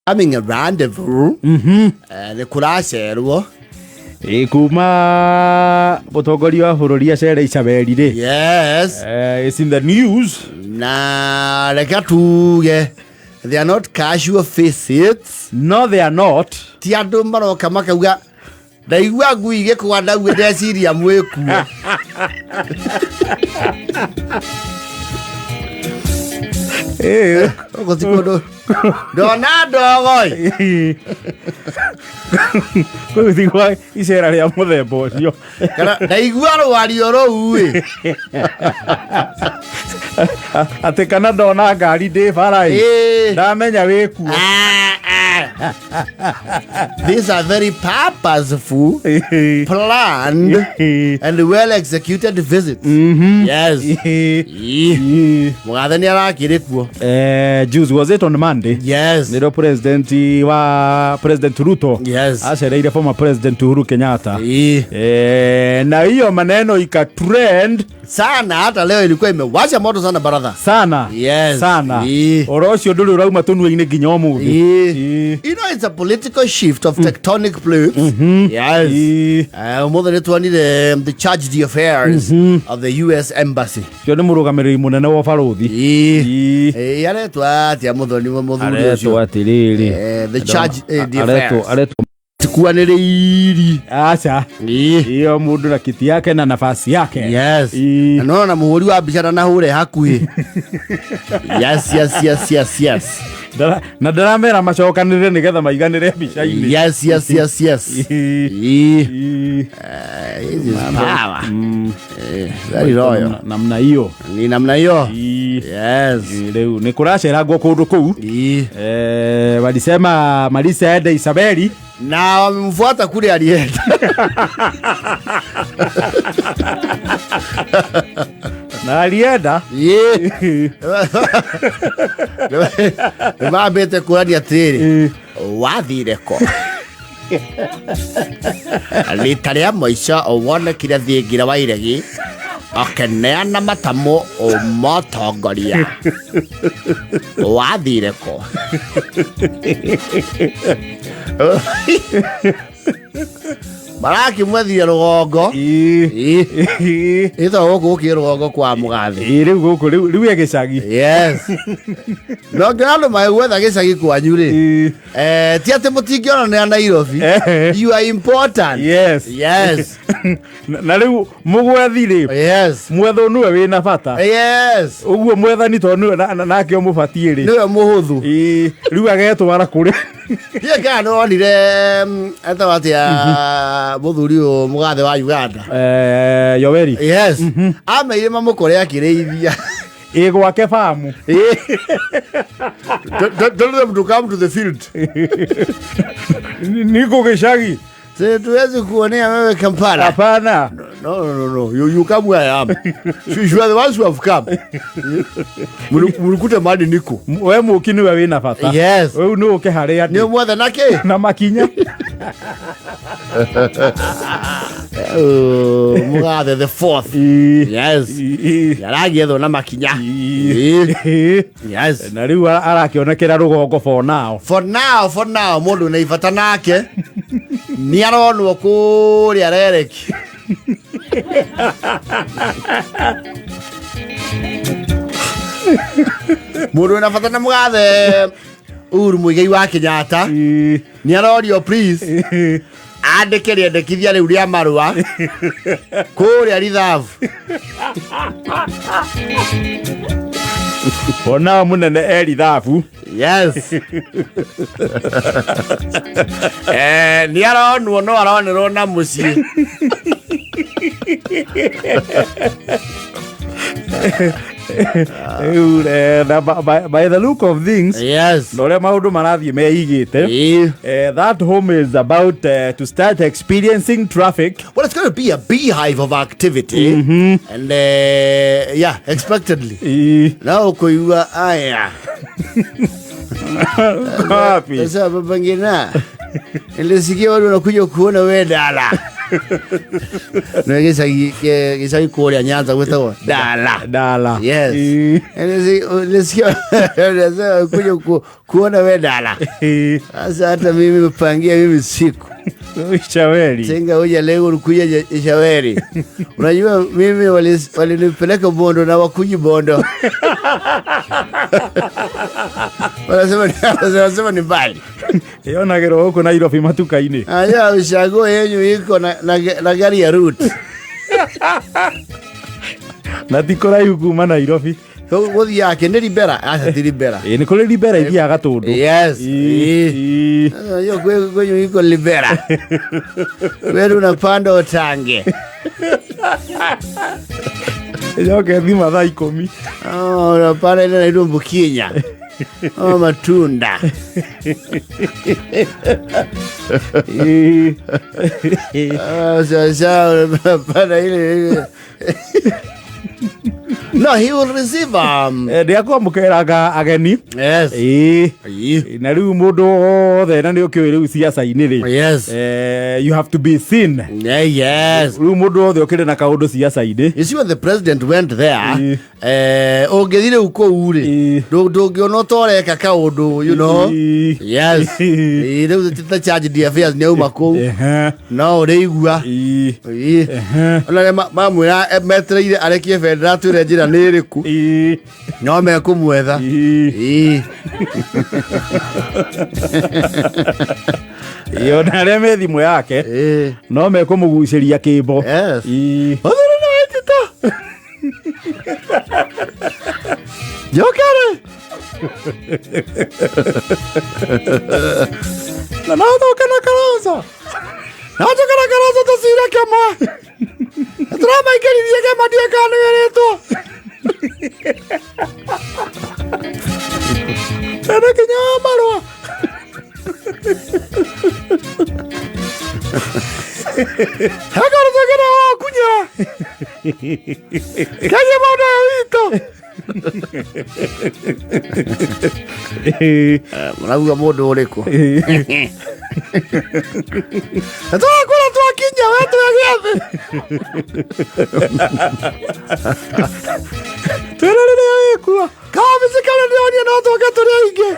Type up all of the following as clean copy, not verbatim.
having a rendezvous. The kuracerwo. Kuma Botogori wa bururi acere Isabeli. Yes. It's in the news. Na reka tuge. They are not casual visits. No, they are not. Ti andu maroka makauga ndaigua ngui gikwanda gwe ndeciria mwiku. Gotikondo ndona ndogoi kuthigwa icera ria muthemba ucio kana ndaigua rwario ruu ate kana ndona ngari ndi barai ndamenya wiku. These are very purposeful, planned, and well executed visits. Yes. Mwathani arakire kuo. Juice, was it on Monday? Yes. Ndio President Ruto. Yes. Acereire former President Uhuru Kenyatta. Na hiyo maneno ikatrend sana, hata leo ilikuwa imewasha moto sana brother. Sana. Yes. Sana. Orocio nduri urauma tunwe-ini nginya umuthi. You know, it's a political shift of tectonic plates. Yes. Mother netwanire the charge the affairs of the US embassy. Cio ni murugamiriri munene wa baruthi. Yaretwa atia muthoni wa muthuri ucio. Aretwa atiriri. The charge the affairs. Aretwa tikuaniriiri. Acha. Iyo mundu na kiti yake na nafasi yake. Yes. No na muhuri wa bicara na hure hakuhi. Yes. Na ndaramera macokanire nigetha maiganire bica-ini. Yes. Power. Very royal. Namna hiyo. Ni namna hiyo. Yes. Leo ni kuraceragwo kundu kuu. Walisema Marisa ende Isabeli na wamemfuata kule alienda. Na alienda? Mabete kurani atiri. Wathireko. Litaria moica owone kire thingira wa iregi. Akeneana matamo o motongoria. Wathireko. Maraki mwethia rugongo. Ito guku ki rugongo kwa mugathi. Riu guku riu ya gicagi. Yes. No ngano mai gwetha gicagi kwanyu ri. Ti ate mutingiona na Nairobi. You are important. Yes. Na riu mugwethi ri. Yes. Mwetho nuwe wina bata. Yes. Uguo mwethani to nake omubatie ri. Niwe muhuthu. Riu agetwara kuri. Ye kana onire atawatia muthuri o mugathe wa Uganda. Yoweri. Yes. Ameire mamukore akireithia. Gwake famu. Tell them to come to the field. Niko gicagi. Tuwezi kuonea wewe Kampala. Hapana. No. You come where I am. You are the ones who have come. Mulikuta mali niko. We mukini we wina bata. Yes. We no uke hare ati. Ni mwathe nake. Na makinya. Mugathe the fourth. Yes. Yaragi etho na makinya. Yes. Na riu arakionekera rugongo for now. For now mundu na ifata nake. Ni aronwo kuri arereki. Mundu na fata na mugathe Uhuru Muigai wa Kenyatta. Ni arorio please. Andikire ndekithia riu ria marua. Kuri arithavu. Ona munene erithabu. Yes. Ni aronwo no aronero na mucii. By the look of things, yes. No maundu marathie meigite. That home is about to start experiencing traffic. Well, it's going to be a beehive of activity. And expectedly. Now kuiwa aya. Happy. Sasa babangina. Ilisikia watu wanakuja kuona wewe dala. No gicagi kuria Nyanza gwetagwo Dala. Yes. Kuja kuona we Dala. Sasa hata mimi mpangia mimi siku Shaweri. Singa uja leo ukuja Shaweri. Unajua mimi walinipeleka Bondo na wakuji Bondo. Wanasema ni mbali. Yona gero huko Nairobi matuka-ini. Aya ushago yenyu iko na gari ya route. Na tikora yuguma Nairobi. Gothi yake ni Libera, asa ti Libera. Ni kule Libera iria gatundu. Yes. Yo kwenyu iko Libera. Wewe unapanda Otange. Yo ke thima thaa 10. Unapanda ile inaitwa Bukinya. Matunda. Sasa unapanda ile. No, he will receive ndiakwa mukeraga ageni. Yes. Na riu mundu othe na ni ukiwe riu siasa-ini ri. Yes. You have to be seen. Yes. Riu mundu othe ukire na kaundu siasa-ini. You see when the president went there, ongethire uko uri. Ndungiona toreka kaundu, you know. Yes. Riu tita charge the affairs ni uma ku. No reigua. Ona mamwira metreire arekie federal tu rejira niriku. No me kumwetha. Iyo na re me thimu yake. No me kumuguciria kimbo. Yes. Othoro na wetito. Jokere. Na no kana Kalonzo. Nacho kana Kalonzo tasira kama. Drama ikirithia kama ndio kana yereto. Ana kinya marwa. Agora zagara kunya. Kaje moda wito. Mwanangu modo ureko. Natoa kula tu akinya watu yagiabe. Tuelele yekwa. Kama msikana ndio na watu wakatoria inge.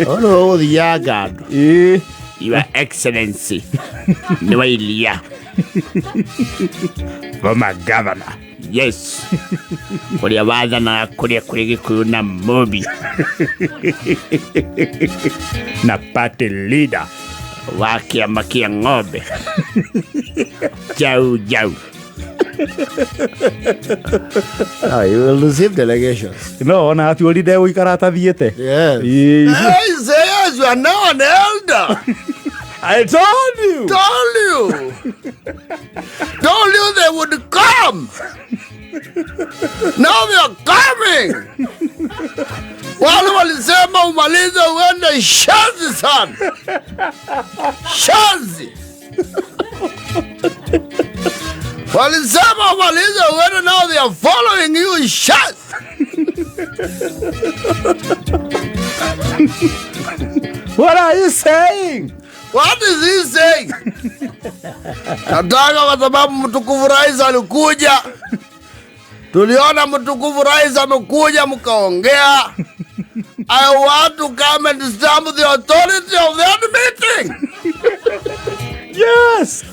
Ono thiagando. Your Excellency. Ni wailia. Former governor. Yes. Kuria watha na kuria Gikuyu na Mobi. Na party leader wa kiama kia ng'ombe. Jau. You will receive delegations. No, na ati ulide uikara thiete. Yes. Yes, you are now an elder. I told you. Told you they would come. Now they are coming. Wale walisema umalize uende Shazi sana. Shazi. Walisema umalize uende, now they are following you Shazi. What are you saying? What is he saying? Nataka kwa sababu mtukufu rais alikuja. Tuliona mtukufu rais amekuja mkaongea. I want to come and stamp the authority of that meeting. Yes.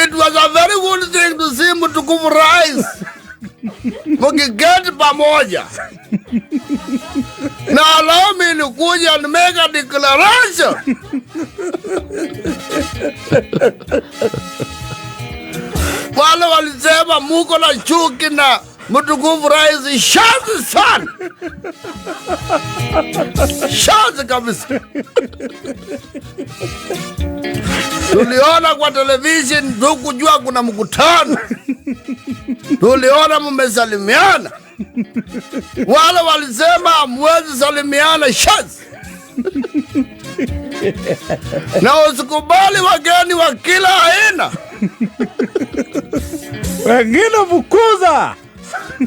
It was a very good thing to see mtukufu rais mkiketi pamoja. Now allow me to kuja and make a declaration. Wale walisema muko na chuki na mtukufu rais, Shazi sana. Shazi kabisa. Tuliona kwa television, tukujua kuna mkutano. Tuliona mmesalimiana. Wale walisema hamwezi salimiana Shazi. Na usikubali wageni wa kila aina. wengine fukuza,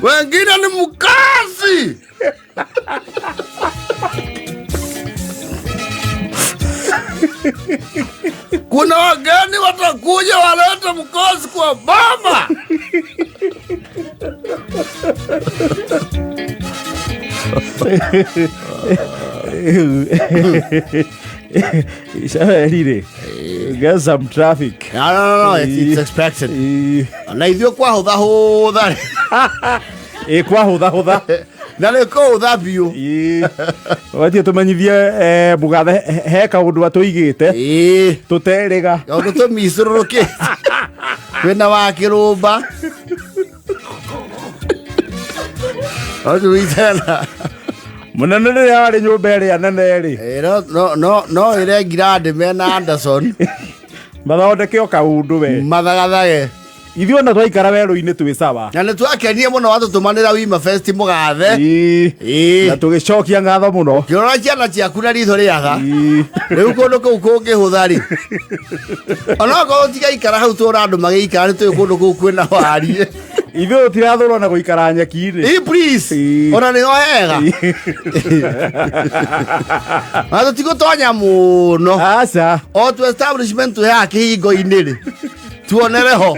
wengine ni mkazi. Kuna wageni watakuja walete mkosi kwa baba. Get some traffic. No, it's expected. Na ithio kwa hutha. Kwa hutha. Na leko hutha biu. Watia tumanyithie bugathe he kaundu atuigite. Tuterega. Kaundu tumicururuke. Kwina wa kirumba. Oju itena. Munene rĩrĩa warĩ nyũmba ĩrĩa nene rĩ. No ĩrĩa ngirandi mena Anderson. Mathondeke o kaundu we. Mathagathage. Ithuĩ ona twaikara werũ-inĩ twĩ sawa. Na nĩtwakenie mũno watũtũmanĩra Wima Fest mũgathe. Na tũgĩcokia ngatho mũno. Kĩrora ciana ciaku na ritho rĩaga. Rĩu kũndũ kũu kũngĩhũtha rĩ. Onokorwo tigaikara hau tũra andũ magĩikara nĩ tũĩ kũndũ kũu kwĩna wariĩ. Ithuĩ tirathũrwo na gũikara nyeki-inĩ. Please. Ona nĩho hega. Na tũtigũtonya mũno. Aca. O tu establishment ya kĩhingo-inĩ rĩ. Tuonere ho.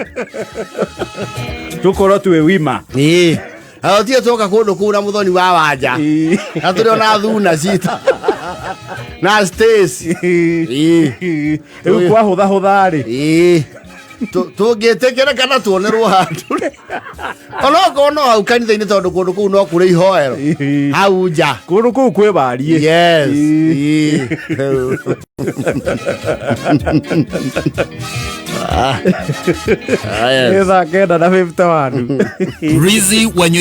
Tukorwo twĩ wima. Atia toka kũndũ kũu na mũthoni wa wanja. Na tũrĩ ona thuna cita. Na Stacy. Rĩu kwa hũtha rĩ. Tũngĩtĩkĩra kana tuonerwo handũ. Onokorwo no hau kanitha-inĩ tondũ kũndũ kũu no kũrĩ ihoero. Hau nja. Kũndũ kũu kwĩ wariĩ. Yes. Eza kenda na 51. Rizzy when you